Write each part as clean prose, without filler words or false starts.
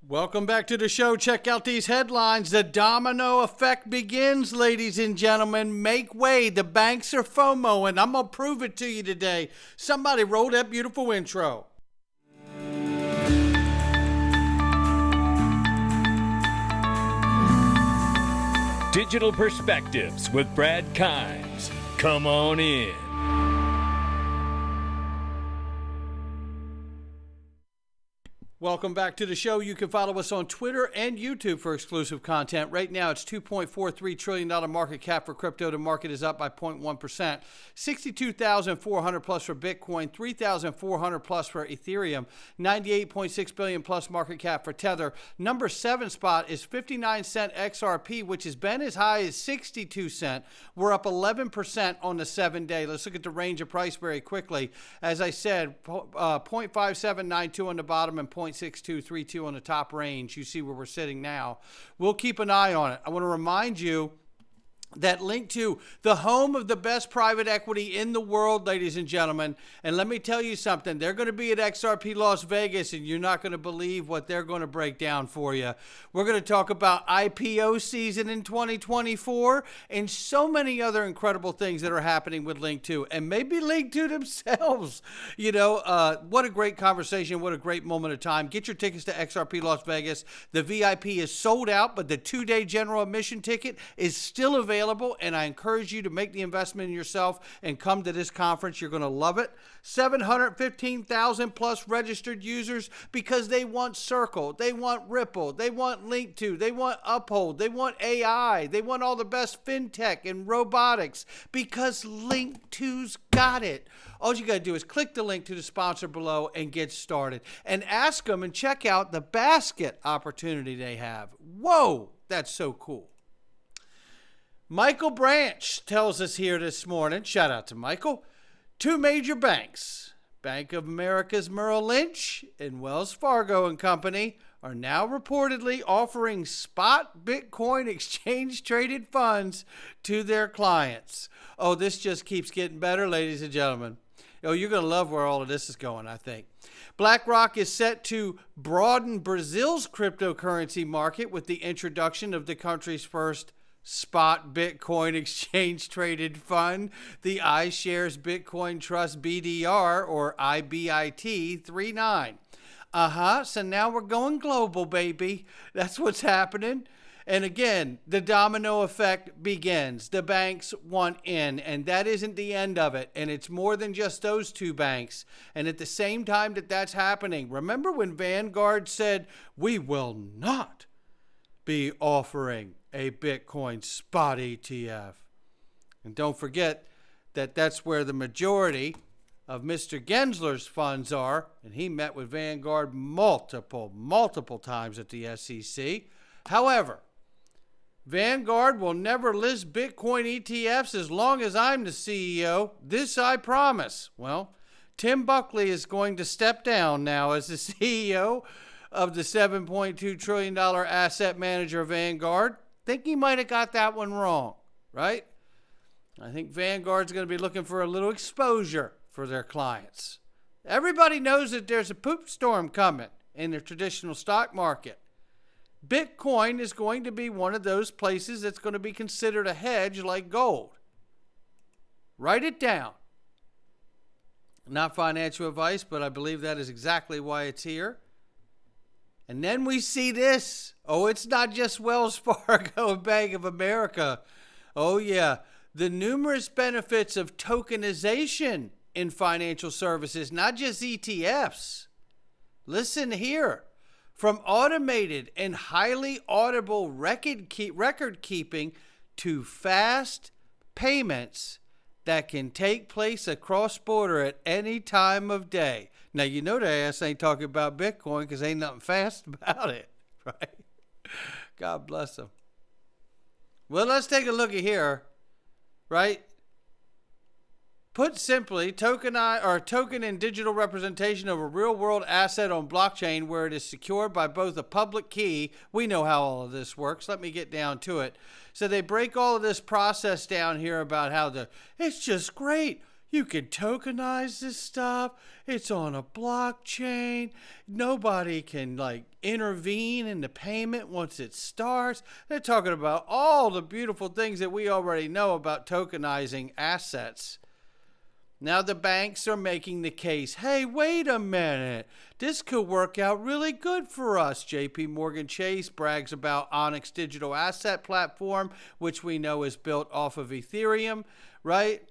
Welcome back to the show. Check out these headlines. The domino effect begins, ladies and gentlemen. Make way. The banks are FOMO, and I'm going to prove it to you today. Somebody roll that beautiful intro. Digital Perspectives with Brad Kimes. Come on in. Welcome back to the show. You can follow us on Twitter and YouTube for exclusive content. Right now, it's $2.43 trillion market cap for crypto. The market is up by 0.1%. 62,400 plus for Bitcoin, 3,400 plus for Ethereum, 98.6 billion plus market cap for Tether. Number 7 spot is 59-cent XRP, which has been as high as 62 cents. We're up 11% on the 7-day. Let's look at the range of price very quickly. As I said, 0.5792 on the bottom and 0.6232 on the top range. You see where we're sitting now. We'll keep an eye on it. I want to remind you that link to the home of the best private equity in the world, ladies and gentlemen. And let me tell you something. They're going to be at XRP Las Vegas, and you're not going to believe what they're going to break down for you. We're going to talk about IPO season in 2024 and so many other incredible things that are happening with Link2 and maybe Link2 themselves. What a great conversation. What a great moment of time. Get your tickets to XRP Las Vegas. The VIP is sold out, but the 2-day general admission ticket is still available. And I encourage you to make the investment in yourself and come to this conference. You're going to love it. 715,000 plus registered users because they want Circle, they want Ripple, they want Link2, they want Uphold, they want AI, they want all the best fintech and robotics because Link2's got it. All you got to do is click the link to the sponsor below and get started and ask them and check out the basket opportunity they have. Whoa, that's so cool. Michael Branch tells us here this morning, shout out to Michael, 2 major banks, Bank of America's Merrill Lynch and Wells Fargo and Company, are now reportedly offering spot Bitcoin exchange-traded funds to their clients. Oh, this just keeps getting better, ladies and gentlemen. Oh, you're going to love where all of this is going, I think. BlackRock is set to broaden Brazil's cryptocurrency market with the introduction of the country's first spot Bitcoin exchange traded fund, the iShares Bitcoin Trust BDR or IBIT 39. So now we're going global, baby. That's what's happening. And again, the domino effect begins. The banks want in, and that isn't the end of it. And it's more than just those 2 banks. And at the same time that that's happening, remember when Vanguard said, we will not be offering a Bitcoin spot ETF. And don't forget that that's where the majority of Mr. Gensler's funds are, and he met with Vanguard multiple times at the SEC. However, Vanguard will never list Bitcoin ETFs as long as I'm the CEO. This I promise. Well, Tim Buckley is going to step down now as the CEO of the $7.2 trillion asset manager Vanguard. Think he might have got that one wrong, right? I think Vanguard's going to be looking for a little exposure for their clients. Everybody knows that there's a poop storm coming in the traditional stock market. Bitcoin is going to be one of those places that's going to be considered a hedge like gold. Write it down. Not financial advice, but I believe that is exactly why it's here. And then we see this. Oh, it's not just Wells Fargo and Bank of America. Oh, yeah. The numerous benefits of tokenization in financial services, not just ETFs. Listen here. From automated and highly audible record keeping to fast payments that can take place across border at any time of day. Now, you know their ass ain't talking about Bitcoin because ain't nothing fast about it, right? God bless them. Well, let's take a look at here, right? Put simply, token and digital representation of a real-world asset on blockchain where it is secured by both a public key. We know how all of this works. Let me get down to it. So they break all of this process down here about how it's just great. You can tokenize this stuff. It's on a blockchain. Nobody can intervene in the payment once it starts. They're talking about all the beautiful things that we already know about tokenizing assets. Now the banks are making the case, hey, wait a minute. This could work out really good for us. JP Morgan Chase brags about Onyx digital asset platform, which we know is built off of Ethereum, right?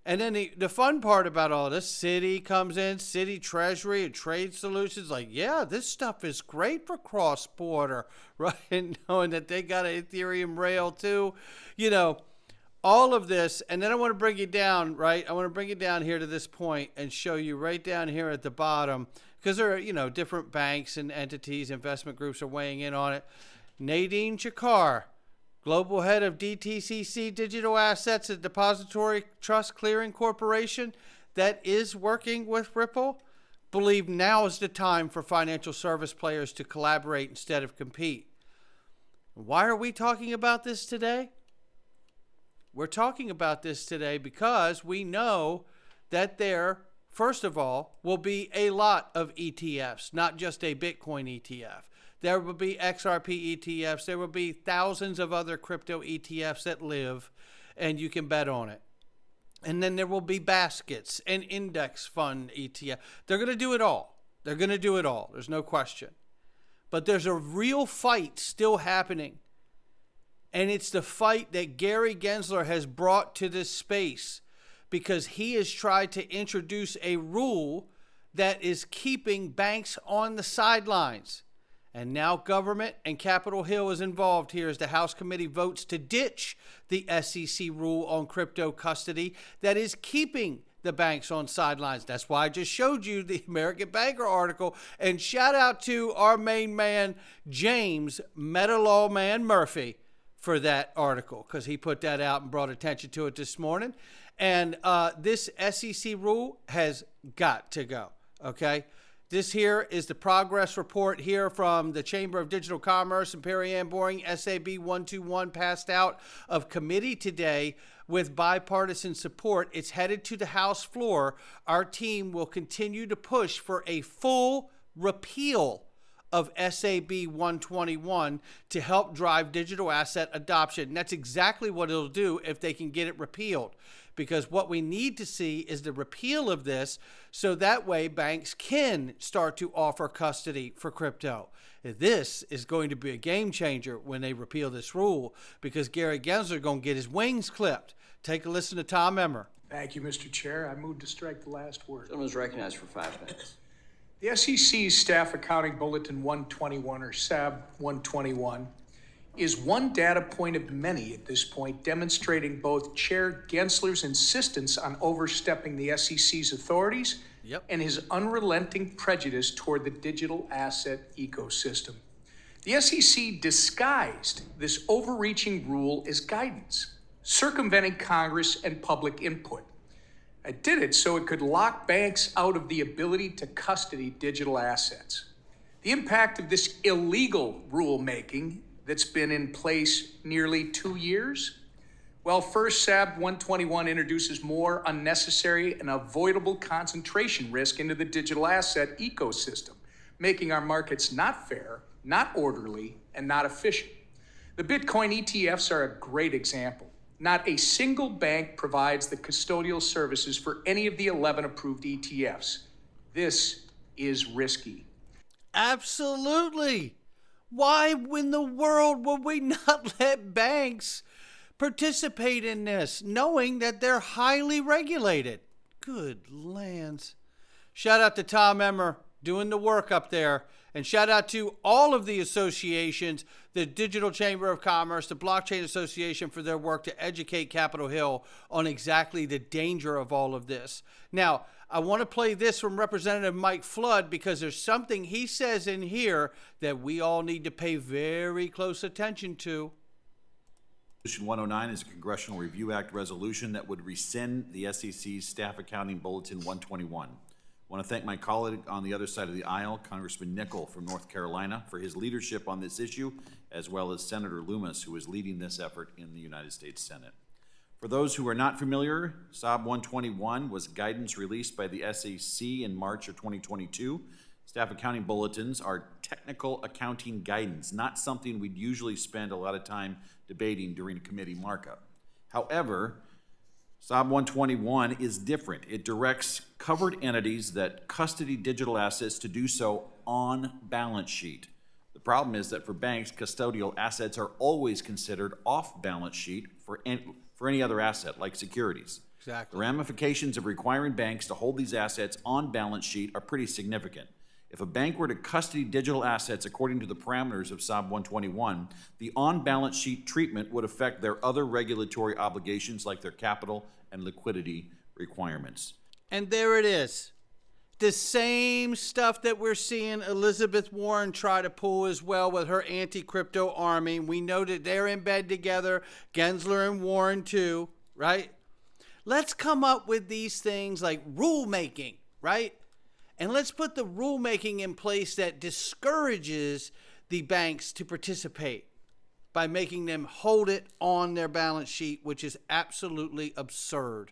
And then the fun part about all this, Citi comes in, Citi Treasury and Trade Solutions, yeah, this stuff is great for cross-border, right? And knowing that they got an Ethereum rail too, all of this. And then I want to bring you down, right? I want to bring you down here to this point and show you right down here at the bottom, because there are, different banks and entities, investment groups are weighing in on it. Nadine Chakar, Global Head of DTCC Digital Assets at Depository Trust Clearing Corporation, that is working with Ripple, believe now is the time for financial service players to collaborate instead of compete. Why are we talking about this today? We're talking about this today because we know that there, first of all, will be a lot of ETFs, not just a Bitcoin ETF. There will be XRP ETFs. There will be thousands of other crypto ETFs that live, and you can bet on it. And then there will be baskets and index fund ETF. They're going to do it all. They're going to do it all. There's no question. But there's a real fight still happening. And it's the fight that Gary Gensler has brought to this space, because he has tried to introduce a rule that is keeping banks on the sidelines. And now government and Capitol Hill is involved here as the House committee votes to ditch the SEC rule on crypto custody that is keeping the banks on sidelines. That's why I just showed you the American Banker article. And shout out to our main man, James Metalawman Murphy, for that article, because he put that out and brought attention to it this morning. And this SEC rule has got to go, okay? This here is the progress report here from the Chamber of Digital Commerce and Perry Ann Boring, SAB 121, passed out of committee today with bipartisan support. It's headed to the House floor. Our team will continue to push for a full repeal of SAB 121 to help drive digital asset adoption. And that's exactly what it'll do if they can get it repealed. Because what we need to see is the repeal of this, so that way banks can start to offer custody for crypto. This is going to be a game changer when they repeal this rule, because Gary Gensler is going to get his wings clipped. Take a listen to Tom Emmer. Thank you, Mr. Chair. I move to strike the last word. Gentleman is recognized for 5 minutes. The SEC's Staff Accounting Bulletin 121, or SAB 121, is one data point of many at this point, demonstrating both Chair Gensler's insistence on overstepping the SEC's authorities and his unrelenting prejudice toward the digital asset ecosystem. The SEC disguised this overreaching rule as guidance, circumventing Congress and public input. It did it so it could lock banks out of the ability to custody digital assets. The impact of this illegal rulemaking that's been in place nearly 2 years? Well, first, SAB 121 introduces more unnecessary and avoidable concentration risk into the digital asset ecosystem, making our markets not fair, not orderly, and not efficient. The Bitcoin ETFs are a great example. Not a single bank provides the custodial services for any of the 11 approved ETFs. This is risky. Absolutely. Why in the world would we not let banks participate in this, knowing that they're highly regulated? Good lands. Shout out to Tom Emmer doing the work up there. And shout out to all of the associations, the Digital Chamber of Commerce, the Blockchain Association, for their work to educate Capitol Hill on exactly the danger of all of this. Now, I want to play this from Representative Mike Flood, because there's something he says in here that we all need to pay very close attention to. Resolution 109 is a Congressional Review Act resolution that would rescind the SEC's Staff Accounting Bulletin 121. I want to thank my colleague on the other side of the aisle, Congressman Nickel from North Carolina, for his leadership on this issue, as well as Senator Loomis, who is leading this effort in the United States Senate. For those who are not familiar, SOB 121 was guidance released by the SEC in March of 2022. Staff accounting bulletins are technical accounting guidance, not something we'd usually spend a lot of time debating during a committee markup. However, SOB 121 is different. It directs covered entities that custody digital assets to do so on balance sheet. The problem is that for banks, custodial assets are always considered off balance sheet for any other asset, like securities. Exactly. The ramifications of requiring banks to hold these assets on balance sheet are pretty significant. If a bank were to custody digital assets according to the parameters of SOB 121, the on-balance sheet treatment would affect their other regulatory obligations like their capital and liquidity requirements. And there it is. The same stuff that we're seeing Elizabeth Warren try to pull as well with her anti-crypto army. We know that they're in bed together, Gensler and Warren too, right? Let's come up with these things like rulemaking, right? And let's put the rulemaking in place that discourages the banks to participate by making them hold it on their balance sheet, which is absolutely absurd.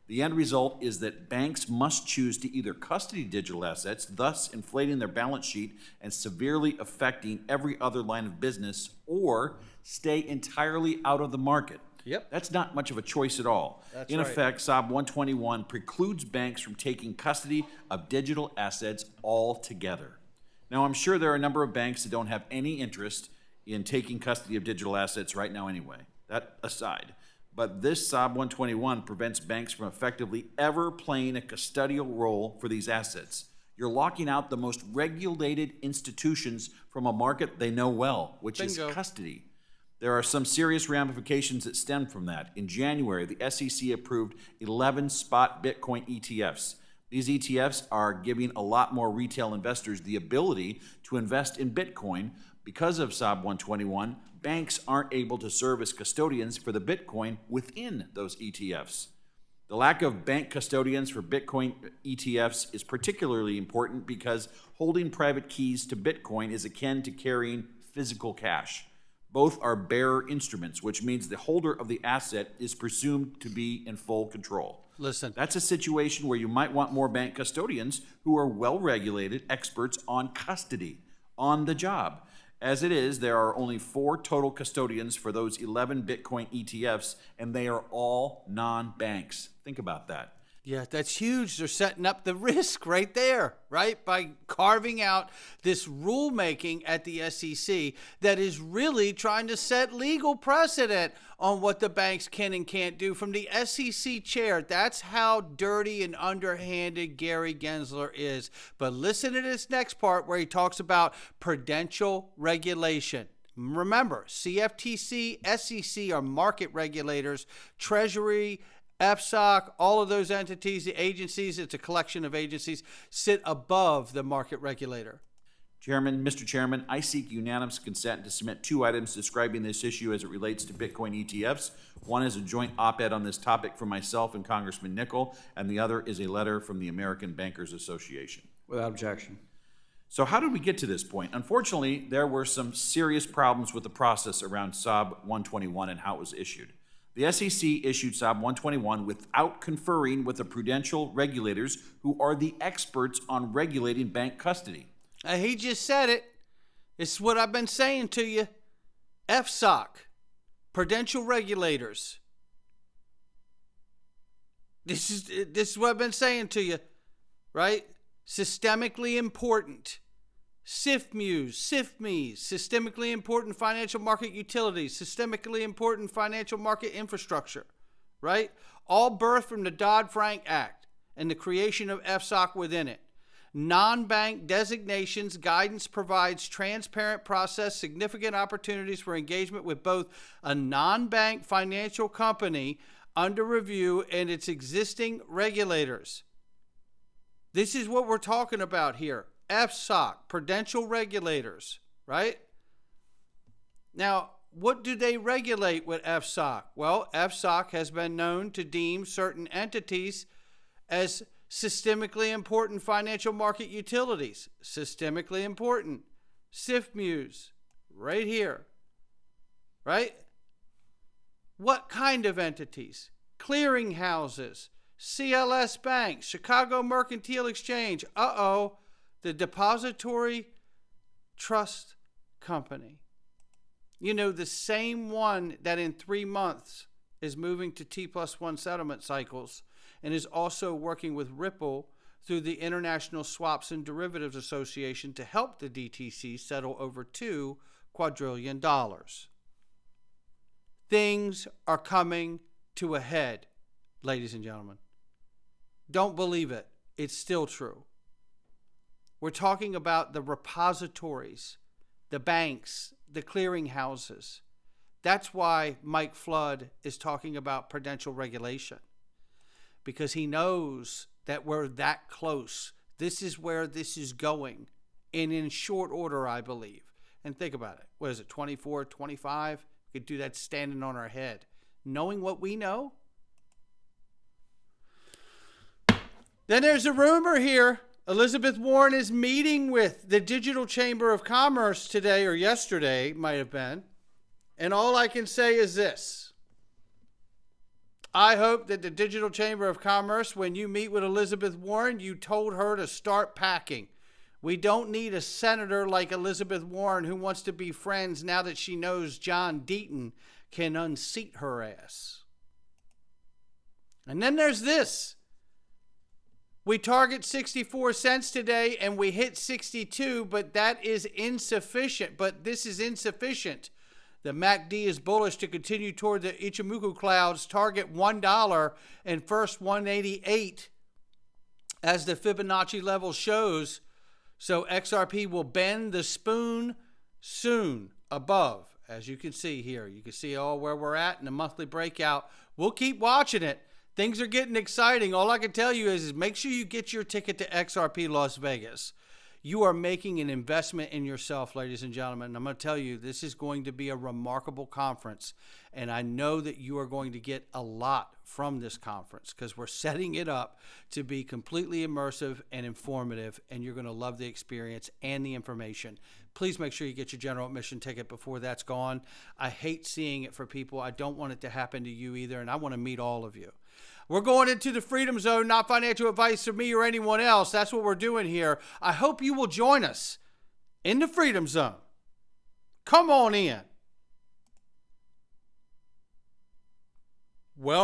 The end result is that banks must choose to either custody digital assets, thus inflating their balance sheet and severely affecting every other line of business, or stay entirely out of the market. Yep. That's not much of a choice at all. That's In right. effect, SOB 121 precludes banks from taking custody of digital assets altogether. Now, I'm sure there are a number of banks that don't have any interest in taking custody of digital assets right now anyway. That aside. But this SOB 121 prevents banks from effectively ever playing a custodial role for these assets. You're locking out the most regulated institutions from a market they know well, which Bingo. is custody. There are some serious ramifications that stem from that. In January, the SEC approved 11 spot Bitcoin ETFs. These ETFs are giving a lot more retail investors the ability to invest in Bitcoin. Because of SOB 121, banks aren't able to serve as custodians for the Bitcoin within those ETFs. The lack of bank custodians for Bitcoin ETFs is particularly important because holding private keys to Bitcoin is akin to carrying physical cash. Both are bearer instruments, which means the holder of the asset is presumed to be in full control. Listen. That's a situation where you might want more bank custodians who are well-regulated experts on custody, on the job. As it is, there are only 4 total custodians for those 11 Bitcoin ETFs, and they are all non-banks. Think about that. Yeah, that's huge. They're setting up the risk right there, right? By carving out this rulemaking at the SEC that is really trying to set legal precedent on what the banks can and can't do from the SEC chair. That's how dirty and underhanded Gary Gensler is. But listen to this next part where he talks about prudential regulation. Remember, CFTC, SEC are market regulators, Treasury, FSOC, all of those entities, the agencies, it's a collection of agencies, sit above the market regulator. Mr. Chairman, I seek unanimous consent to submit 2 items describing this issue as it relates to Bitcoin ETFs. One is a joint op-ed on this topic from myself and Congressman Nickel, and the other is a letter from the American Bankers Association. Without objection. So how did we get to this point? Unfortunately, there were some serious problems with the process around SOB 121 and how it was issued. The SEC issued SOB 121 without conferring with the prudential regulators who are the experts on regulating bank custody. He just said it. It's what I've been saying to you. FSOC, prudential regulators. This is what I've been saying to you, right? Systemically important. SIFMUs, SIFMEs, systemically important financial market utilities, systemically important financial market infrastructure, right? All birthed from the Dodd-Frank Act and the creation of FSOC within it. Non-bank designations guidance provides transparent process, significant opportunities for engagement with both a non-bank financial company under review and its existing regulators. This is what we're talking about here. FSOC, prudential regulators, right? Now, what do they regulate with FSOC? Well, FSOC has been known to deem certain entities as systemically important financial market utilities. Systemically important. SIFMUs, right here, right? What kind of entities? Clearing houses, CLS Bank, Chicago Mercantile Exchange. The Depository Trust Company. You know, the same one that in 3 months is moving to T+1 settlement cycles and is also working with Ripple through the International Swaps and Derivatives Association to help the DTC settle over $2 quadrillion. Things are coming to a head, ladies and gentlemen. Don't believe it. It's still true. We're talking about the repositories, the banks, the clearing houses. That's why Mike Flood is talking about prudential regulation, because he knows that we're that close. This is where this is going, and in short order, I believe. And think about it. What is it, 24, 25? We could do that standing on our head. Knowing what we know? Then there's a rumor here. Elizabeth Warren is meeting with the Digital Chamber of Commerce today, or yesterday, might have been. And all I can say is this. I hope that the Digital Chamber of Commerce, when you meet with Elizabeth Warren, you told her to start packing. We don't need a senator like Elizabeth Warren who wants to be friends now that she knows John Deaton can unseat her ass. And then there's this. We target 64 cents today and we hit 62, but that is insufficient. But this is insufficient. The MACD is bullish to continue toward the Ichimoku clouds, target $1 and first 188 as the Fibonacci level shows. So XRP will bend the spoon soon above. As you can see here, you can see where we're at in the monthly breakout. We'll keep watching it. Things are getting exciting. All I can tell you is make sure you get your ticket to XRP Las Vegas. You are making an investment in yourself, ladies and gentlemen. And I'm going to tell you, this is going to be a remarkable conference. And I know that you are going to get a lot from this conference because we're setting it up to be completely immersive and informative. And you're going to love the experience and the information. Please make sure you get your general admission ticket before that's gone. I hate seeing it for people. I don't want it to happen to you either. And I want to meet all of you. We're going into the Freedom Zone, not financial advice from me or anyone else. That's what we're doing here. I hope you will join us in the Freedom Zone. Come on in. Well.